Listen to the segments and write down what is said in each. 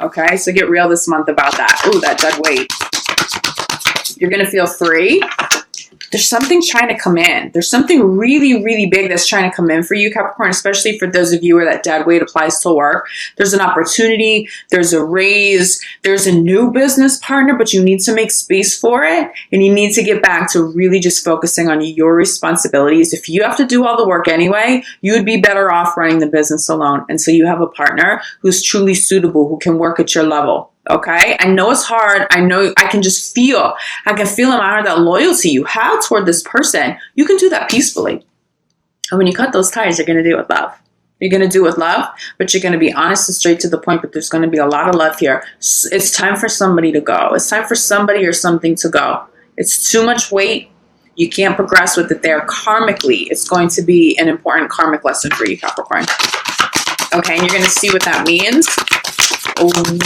Okay, so get real this month about that. Ooh, that dead weight. You're going to feel free. There's something trying to come in. There's something really, really big that's trying to come in for you, Capricorn, especially for those of you where that dead weight applies to work. There's an opportunity. There's a raise. There's a new business partner, but you need to make space for it. And you need to get back to really just focusing on your responsibilities. If you have to do all the work anyway, you would be better off running the business alone. And so you have a partner who's truly suitable, who can work at your level. Okay, I know it's hard. I know I can just feel, I can feel in my heart that loyalty you have toward this person. You can do that peacefully. And when you cut those ties, you're going to do it with love. You're going to do it with love, but you're going to be honest and straight to the point, but there's going to be a lot of love here. It's time for somebody to go. It's time for somebody or something to go. It's too much weight. You can't progress with it there. Karmically, it's going to be an important karmic lesson for you, Capricorn. Okay, and you're going to see what that means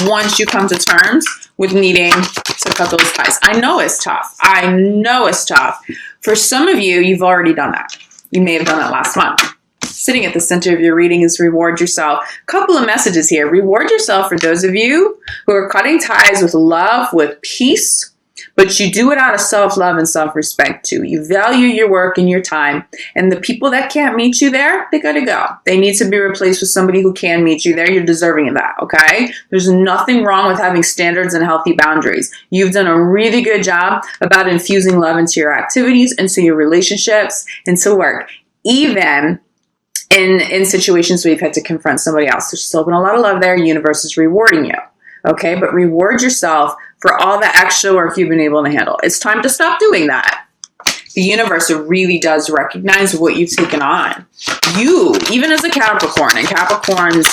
once you come to terms with needing to cut those ties. I know it's tough. I know it's tough. For some of you, you've already done that. You may have done that last month. Sitting at the center of your reading is reward yourself. A couple of messages here. Reward yourself for those of you who are cutting ties with love, with peace, but you do it out of self-love and self-respect too. You value your work and your time. And the people that can't meet you there, they gotta go. They need to be replaced with somebody who can meet you there. You're deserving of that, okay? There's nothing wrong with having standards and healthy boundaries. You've done a really good job about infusing love into your activities, into your relationships, into work. Even in situations where you've had to confront somebody else. There's still been a lot of love there. Universe is rewarding you. Okay, but reward yourself for all the extra work you've been able to handle. It's time to stop doing that. The universe really does recognize what you've taken on. You, even as a Capricorn, and Capricorns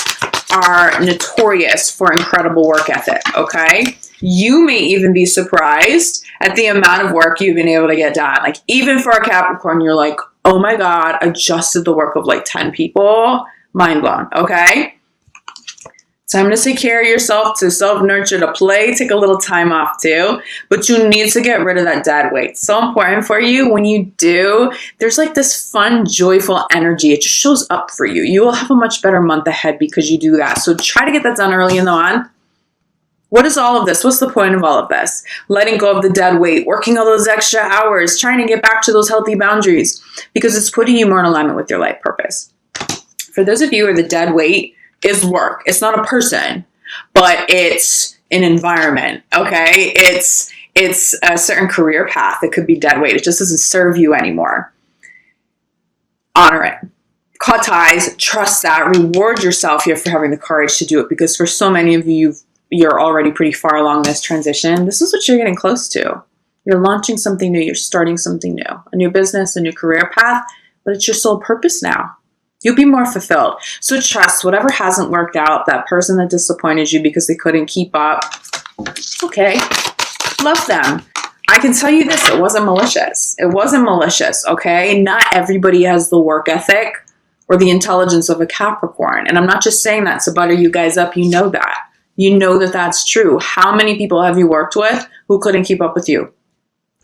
are notorious for incredible work ethic, okay? You may even be surprised at the amount of work you've been able to get done. Like, even for a Capricorn, you're like, oh my God, I just did the work of like 10 people. Mind blown, okay? Time to take care of yourself, to self-nurture, to play, take a little time off too. But you need to get rid of that dead weight. So important for you. When you do, there's like this fun, joyful energy. It just shows up for you. You will have a much better month ahead because you do that. So try to get that done early in the month. What is all of this? What's the point of all of this? Letting go of the dead weight, working all those extra hours, trying to get back to those healthy boundaries because it's putting you more in alignment with your life purpose. For those of you who are the dead weight, is work. It's not a person, but it's an environment, okay? It's a certain career path that could be dead weight. It just doesn't serve you anymore. Honor it. Cut ties, trust that, reward yourself here for having the courage to do it because for so many of you, you're already pretty far along this transition. This is what you're getting close to. You're launching something new. You're starting something new. A new business, a new career path, but it's your sole purpose now. You'll be more fulfilled. So trust whatever hasn't worked out, that person that disappointed you because they couldn't keep up. It's okay. Love them. I can tell you this, it wasn't malicious. It wasn't malicious, okay? Not everybody has the work ethic or the intelligence of a Capricorn. And I'm not just saying that to butter you guys up. You know that. You know that that's true. How many people have you worked with who couldn't keep up with you?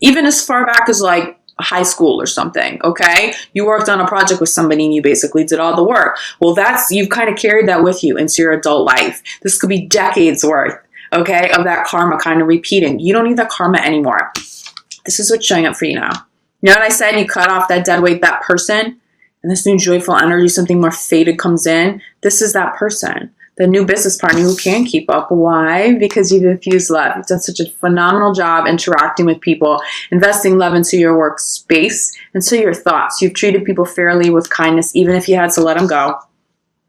Even as far back as like high school or something, okay? You worked on a project with somebody and you basically did all the work. Well, you've kind of carried that with you into your adult life. This could be decades worth, okay, of that karma kind of repeating. You don't need that karma anymore. This is what's showing up for you now. You know what I said? You cut off that dead weight, that person, and this new joyful energy, something more fated comes in. This is that person. The new business partner who can keep up. Why? Because you've infused love. You've done such a phenomenal job interacting with people, investing love into your workspace, into your thoughts. You've treated people fairly with kindness, even if you had to let them go.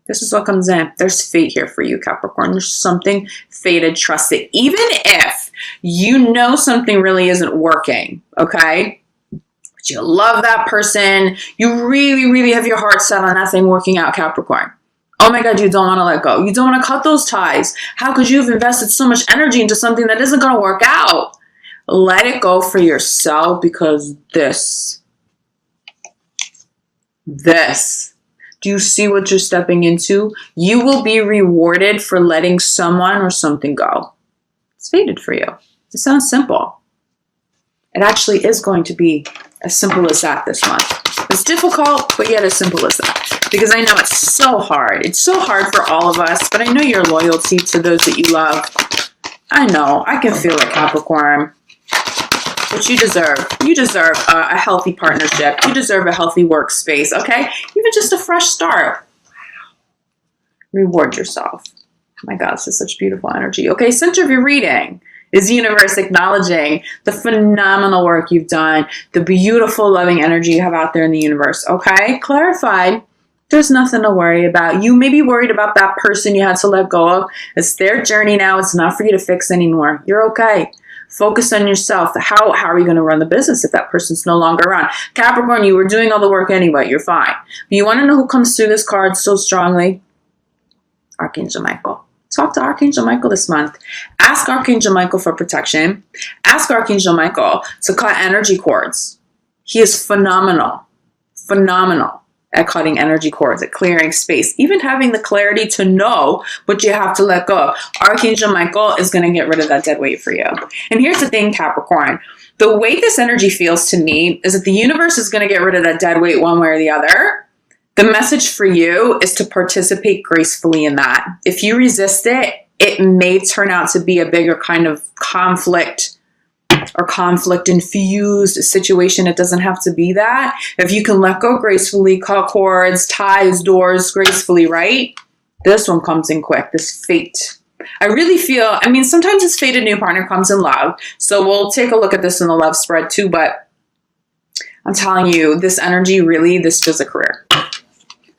This is what comes in. There's fate here for you, Capricorn. There's something fated, trusted. Even if you know something really isn't working, okay? But you love that person. You really, really have your heart set on that thing working out, Capricorn. Oh my God, you don't want to let go. You don't want to cut those ties. How could you have invested so much energy into something that isn't going to work out? Let it go for yourself because this. Do you see what you're stepping into? You will be rewarded for letting someone or something go. It's fated for you. It sounds simple. It actually is going to be As simple as that this month. It's difficult, but yet as simple as that. Because I know it's so hard. It's so hard for all of us, but I know your loyalty to those that you love. I know. I can feel it, Capricorn. But you deserve a healthy partnership. You deserve a healthy workspace, okay? Even just a fresh start. Wow. Reward yourself. Oh my God, this is such beautiful energy. Okay, center of your reading is the universe acknowledging the phenomenal work you've done, the beautiful, loving energy you have out there in the universe, okay? Clarified. There's nothing to worry about. You may be worried about that person you had to let go of. It's their journey now. It's not for you to fix anymore. You're okay. Focus on yourself. How are you going to run the business if that person's no longer around? Capricorn, you were doing all the work anyway. You're fine. But you want to know who comes through this card so strongly? Archangel Michael. Talk to Archangel Michael this month. Ask Archangel Michael for protection. Ask Archangel Michael to cut energy cords. He is phenomenal. Phenomenal at cutting energy cords, at clearing space, even having the clarity to know what you have to let go of. Archangel Michael is going to get rid of that dead weight for you. And here's the thing, Capricorn. The way this energy feels to me is that the universe is going to get rid of that dead weight one way or the other. The message for you is to participate gracefully in that. If you resist it, it may turn out to be a bigger kind of conflict or conflict-infused situation. It doesn't have to be that. If you can let go gracefully, cut cords, ties, doors gracefully, right? This one comes in quick, this fate. I really feel, I mean, sometimes this fated new partner comes in love. So we'll take a look at this in the love spread too, but I'm telling you, this energy really, this feels a career.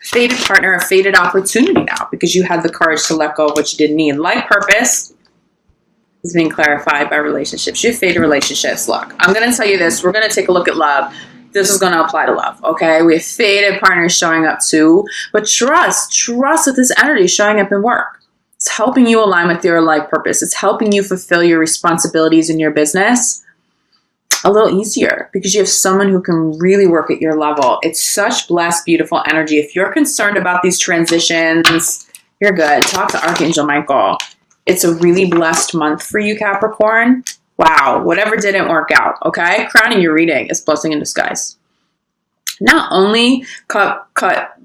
Fated partner, a fated opportunity now because you had the courage to let go of what you didn't need. Life purpose is being clarified by relationships. You have fated relationships. Look, I'm going to tell you this. We're going to take a look at love. This is going to apply to love, okay? We have fated partners showing up too. But trust that this energy is showing up in work. It's helping you align with your life purpose. It's helping you fulfill your responsibilities in your business a little easier because you have someone who can really work at your level. It's such blessed, beautiful energy. If you're concerned about these transitions, you're good. Talk to Archangel Michael. It's a really blessed month for you, Capricorn. Wow, whatever didn't work out, okay? Crowning your reading is blessing in disguise. Not only cut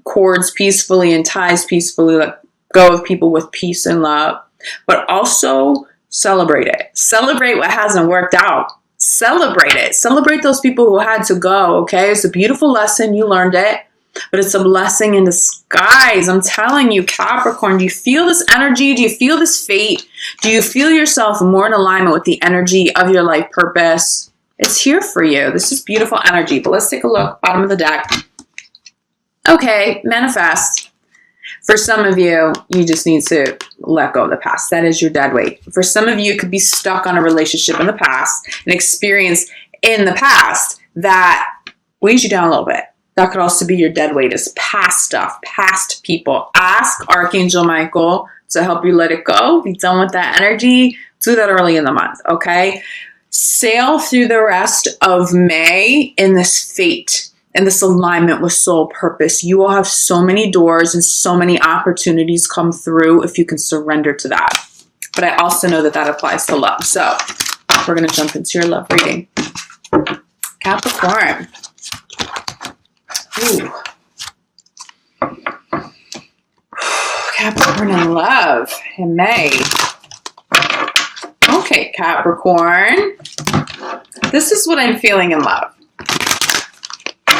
cords peacefully and ties peacefully, let go of people with peace and love, but also celebrate it. Celebrate what hasn't worked out. Celebrate it. Celebrate those people who had to go, okay? It's a beautiful lesson. You learned it. But it's a blessing in disguise. I'm telling you, Capricorn, do you feel this energy? Do you feel this fate? Do you feel yourself more in alignment with the energy of your life purpose? It's here for you. This is beautiful energy. But let's take a look. Bottom of the deck. Okay, manifest. For some of you, you just need to let go of the past. That is your dead weight. For some of you, it could be stuck on a relationship in the past, an experience in the past that weighs you down a little bit. That could also be your dead weight, is past stuff, past people. Ask Archangel Michael to help you let it go. Be done with that energy. Do that early in the month, okay? Sail through the rest of May in this fate and this alignment with soul purpose. You will have so many doors and so many opportunities come through if you can surrender to that. But I also know that that applies to love. So we're going to jump into your love reading. Capricorn. Ooh. Capricorn in love in May. Okay, Capricorn. This is what I'm feeling in love.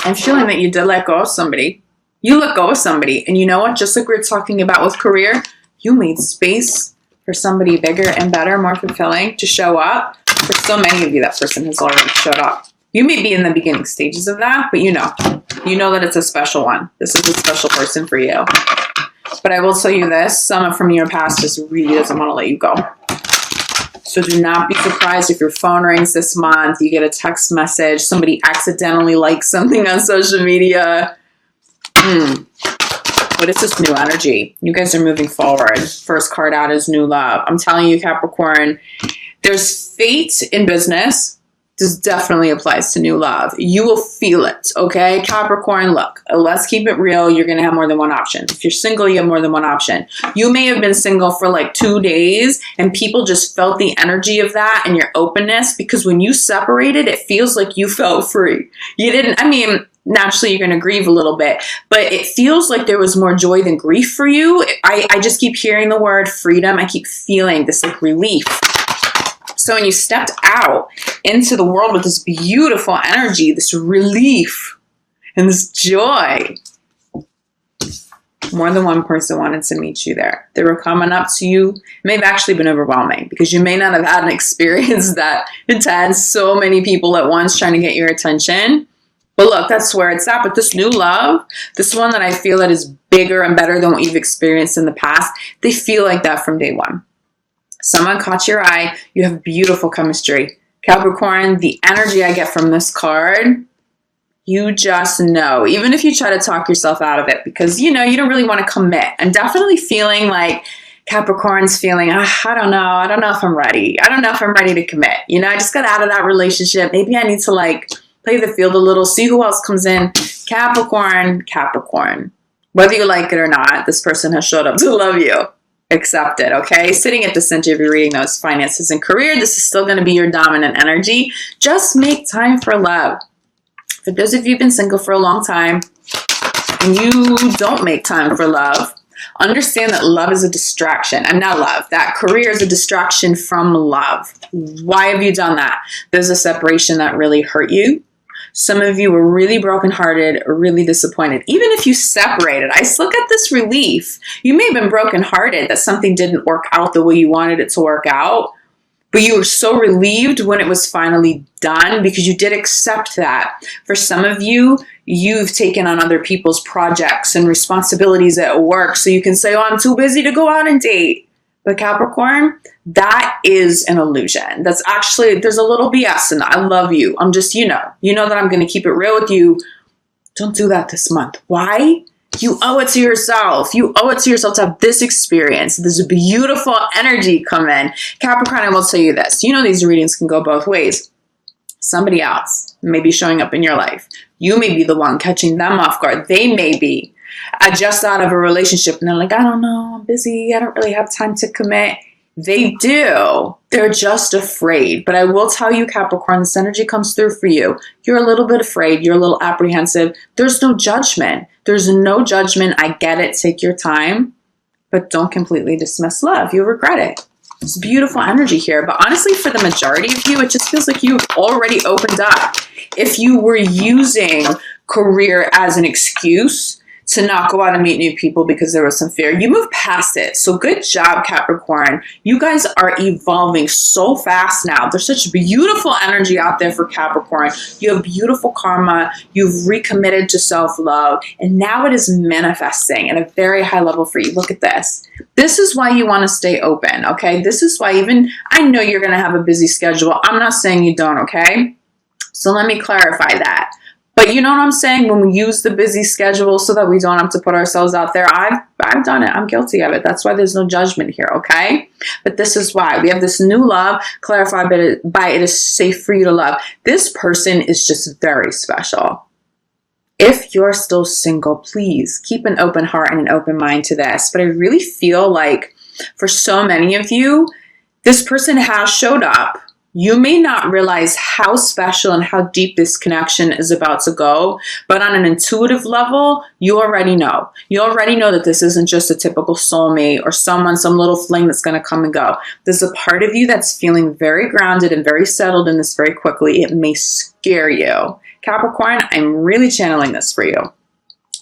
I'm feeling that you did let go of somebody. You let go of somebody. And you know what? Just like we were talking about with career, you made space for somebody bigger and better, more fulfilling to show up. For so many of you, that person has already showed up. You may be in the beginning stages of that, but you know that it's a special one. This is a special person for you. But I will tell you this, someone from your past just really doesn't want to let you go. So do not be surprised if your phone rings this month, you get a text message, somebody accidentally likes something on social media. But it's just new energy. You guys are moving forward. First card out is new love. I'm telling you, Capricorn, there's fate in business. This definitely applies to new love. You will feel it, okay? Capricorn, look, let's keep it real. You're going to have more than one option. If you're single, you have more than one option. You may have been single for like 2 days and people just felt the energy of that and your openness, because when you separated, it feels like you felt free. You didn't, I mean, naturally you're going to grieve a little bit, but it feels like there was more joy than grief for you. I just keep hearing the word freedom. I keep feeling this like relief. So when you stepped out into the world with this beautiful energy, this relief and this joy, more than one person wanted to meet you there. They were coming up to you. It may have actually been overwhelming because you may not have had an experience that intense, so many people at once trying to get your attention. But look, that's where it's at. But this new love, this one that I feel that is bigger and better than what you've experienced in the past, they feel like that from day one. Someone caught your eye. You have beautiful chemistry. Capricorn, the energy I get from this card, you just know. Even if you try to talk yourself out of it because, you know, you don't really want to commit. I'm definitely feeling like Capricorn's feeling, I don't know. I don't know if I'm ready. I don't know if I'm ready to commit. You know, I just got out of that relationship. Maybe I need to like play the field a little, see who else comes in. Capricorn. Whether you like it or not, this person has showed up to love you. Accept it, okay? Sitting at the center of your reading, those finances and career, this is still going to be your dominant energy. Just make time for love. For those of you who've been single for a long time and you don't make time for love, understand that love is a distraction. And not love. That career is a distraction from love. Why have you done that? There's a separation that really hurt you. Some of you were really brokenhearted or really disappointed. Even if you separated, I still get this relief. You may have been brokenhearted that something didn't work out the way you wanted it to work out, but you were so relieved when it was finally done because you did accept that. For some of you, you've taken on other people's projects and responsibilities at work so you can say, oh, I'm too busy to go out and date. But Capricorn, that is an illusion. That's actually, there's a little BS in that. I love you. I'm just, you know that I'm going to keep it real with you. Don't do that this month. Why? You owe it to yourself. You owe it to yourself to have this experience. There's a beautiful energy come in. Capricorn, I will tell you this. You know these readings can go both ways. Somebody else may be showing up in your life. You may be the one catching them off guard. They may be just out of a relationship and they're like, I don't know, I'm busy. I don't really have time to commit. They do. They're just afraid. But I will tell you, Capricorn, this energy comes through for you. You're a little bit afraid. You're a little apprehensive. There's no judgment. There's no judgment. I get it. Take your time. But don't completely dismiss love. You'll regret it. It's beautiful energy here. But honestly, for the majority of you, it just feels like you've already opened up. If you were using career as an excuse to not go out and meet new people because there was some fear, you move past it. So good job, Capricorn. You guys are evolving so fast now. There's such beautiful energy out there for Capricorn. You have beautiful karma. You've recommitted to self-love. And now it is manifesting at a very high level for you. Look at this. This is why you want to stay open, okay? This is why I know you're going to have a busy schedule. I'm not saying you don't, okay? So let me clarify that. But you know what I'm saying? When we use the busy schedule so that we don't have to put ourselves out there, I've done it. I'm guilty of it. That's why there's no judgment here, okay? But this is why. We have this new love, clarified by it is safe for you to love. This person is just very special. If you're still single, please keep an open heart and an open mind to this. But I really feel like for so many of you, this person has showed up. You may not realize how special and how deep this connection is about to go, but on an intuitive level, you already know. You already know that this isn't just a typical soulmate or some little fling that's going to come and go. There's a part of you that's feeling very grounded and very settled in this very quickly. It may scare you. Capricorn, I'm really channeling this for you.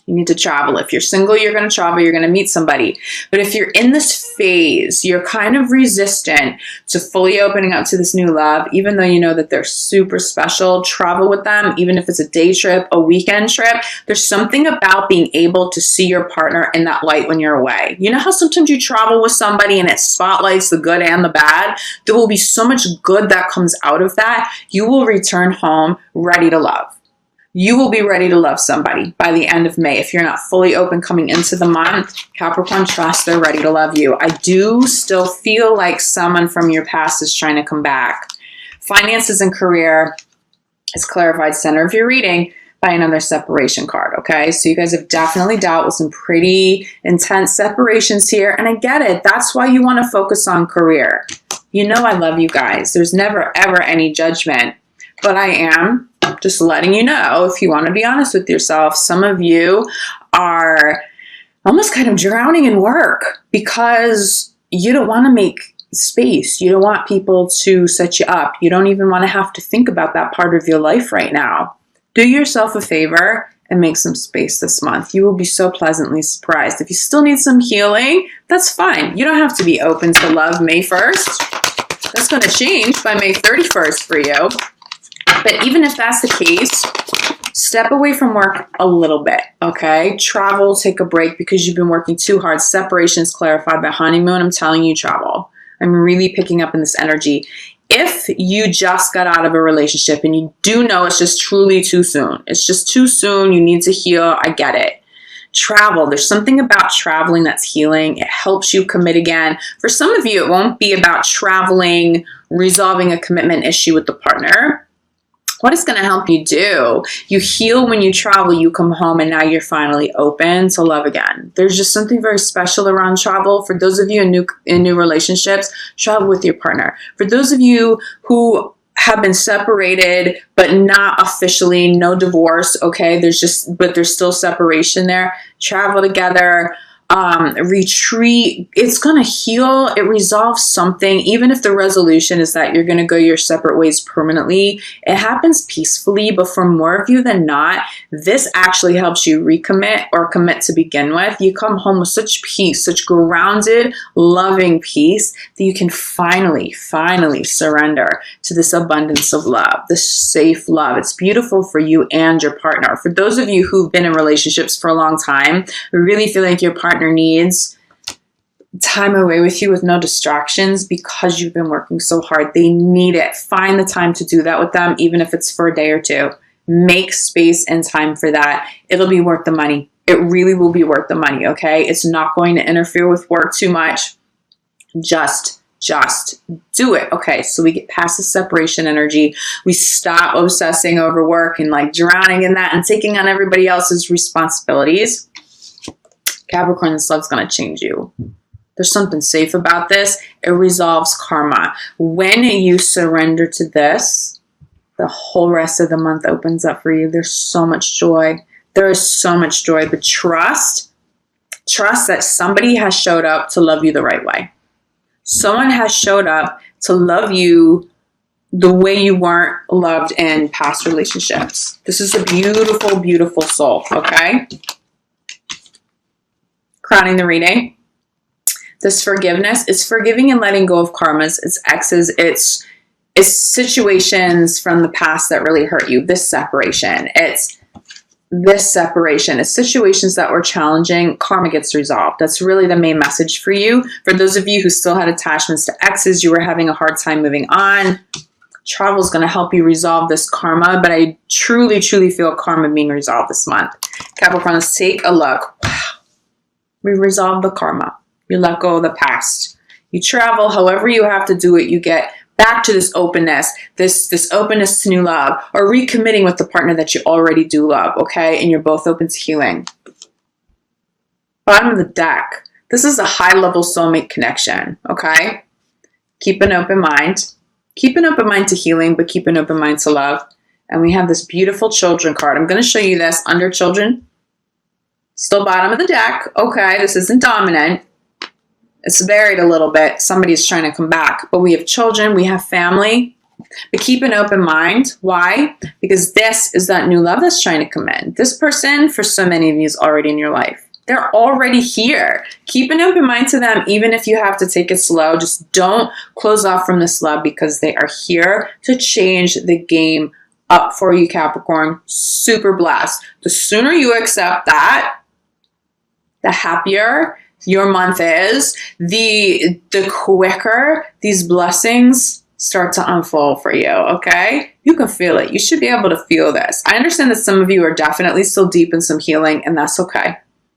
You need to travel. If you're single, you're going to travel. You're going to meet somebody. But if you're in this phase, you're kind of resistant to fully opening up to this new love, even though you know that they're super special. Travel with them, even if it's a day trip, a weekend trip. There's something about being able to see your partner in that light when you're away. You know how sometimes you travel with somebody and it spotlights the good and the bad? There will be so much good that comes out of that. You will return home ready to love. You will be ready to love somebody by the end of May. If you're not fully open coming into the month, Capricorn, trust they're ready to love you. I do still feel like someone from your past is trying to come back. Finances and career, is clarified center of your reading by another separation card, okay? So you guys have definitely dealt with some pretty intense separations here, and I get it. That's why you want to focus on career. You know I love you guys. There's never, ever any judgment, but I am just letting you know, if you want to be honest with yourself, some of you are almost kind of drowning in work because you don't want to make space. You don't want people to set you up. You don't even want to have to think about that part of your life right now. Do yourself a favor and make some space this month. You will be so pleasantly surprised. If you still need some healing, that's fine. You don't have to be open to love May 1st. That's going to change by May 31st for you. But even if that's the case, step away from work a little bit, okay? Travel, take a break because you've been working too hard. Separation is clarified by honeymoon. I'm telling you, travel. I'm really picking up in this energy. If you just got out of a relationship and you do know it's just truly too soon, it's just too soon, you need to heal, I get it. Travel. There's something about traveling that's healing. It helps you commit again. For some of you, it won't be about traveling, resolving a commitment issue with the partner. What it's going to help you do, you heal when you travel, you come home, and now you're finally open to love again. There's just something very special around travel. For those of you in new relationships, travel with your partner. For those of you who have been separated, but not officially, no divorce, okay? But there's still separation there. Travel together. Retreat. It's going to heal. It resolves something. Even if the resolution is that you're going to go your separate ways permanently, it happens peacefully. But for more of you than not, this actually helps you recommit or commit to begin with. You come home with such peace, such grounded, loving peace that you can finally surrender to this abundance of love, this safe love. It's beautiful for you and your partner. For those of you who've been in relationships for a long time, really feel like your partner needs time away with you with no distractions because you've been working so hard. They need it. Find the time to do that with them, even if it's for a day or two. Make space and time for that. It'll be worth the money. It really will be worth the money, okay? It's not going to interfere with work too much. Just do it. Okay, so we get past the separation energy. We stop obsessing over work and like drowning in that and taking on everybody else's responsibilities. Capricorn, this love's going to change you. There's something safe about this. It resolves karma. When you surrender to this, the whole rest of the month opens up for you. There's so much joy. There is so much joy. But trust that somebody has showed up to love you the right way. Someone has showed up to love you the way you weren't loved in past relationships. This is a beautiful, beautiful soul, okay? Crowning the reading. This forgiveness is forgiving and letting go of karmas. It's exes. It's situations from the past that really hurt you. This separation. It's situations that were challenging. Karma gets resolved. That's really the main message for you. For those of you who still had attachments to exes, you were having a hard time moving on. Travel is going to help you resolve this karma, but I truly, truly feel karma being resolved this month. Capricorn, let's take a look. Wow. We resolve the karma. You let go of the past. You travel, however you have to do it. You get back to this openness, this openness to new love, or recommitting with the partner that you already do love, okay? And you're both open to healing. Bottom of the deck. This is a high-level soulmate connection, okay? Keep an open mind. Keep an open mind to healing, but keep an open mind to love. And we have this beautiful children card. I'm going to show you this under children. Still bottom of the deck. Okay, this isn't dominant. It's buried a little bit. Somebody's trying to come back. But we have children. We have family. But keep an open mind. Why? Because this is that new love that's trying to come in. This person, for so many of you, is already in your life. They're already here. Keep an open mind to them, even if you have to take it slow. Just don't close off from this love because they are here to change the game up for you, Capricorn. Super blessed. The sooner you accept that, the happier your month is, the quicker these blessings start to unfold for you, okay? You can feel it. You should be able to feel this. I understand that some of you are definitely still deep in some healing, and that's okay.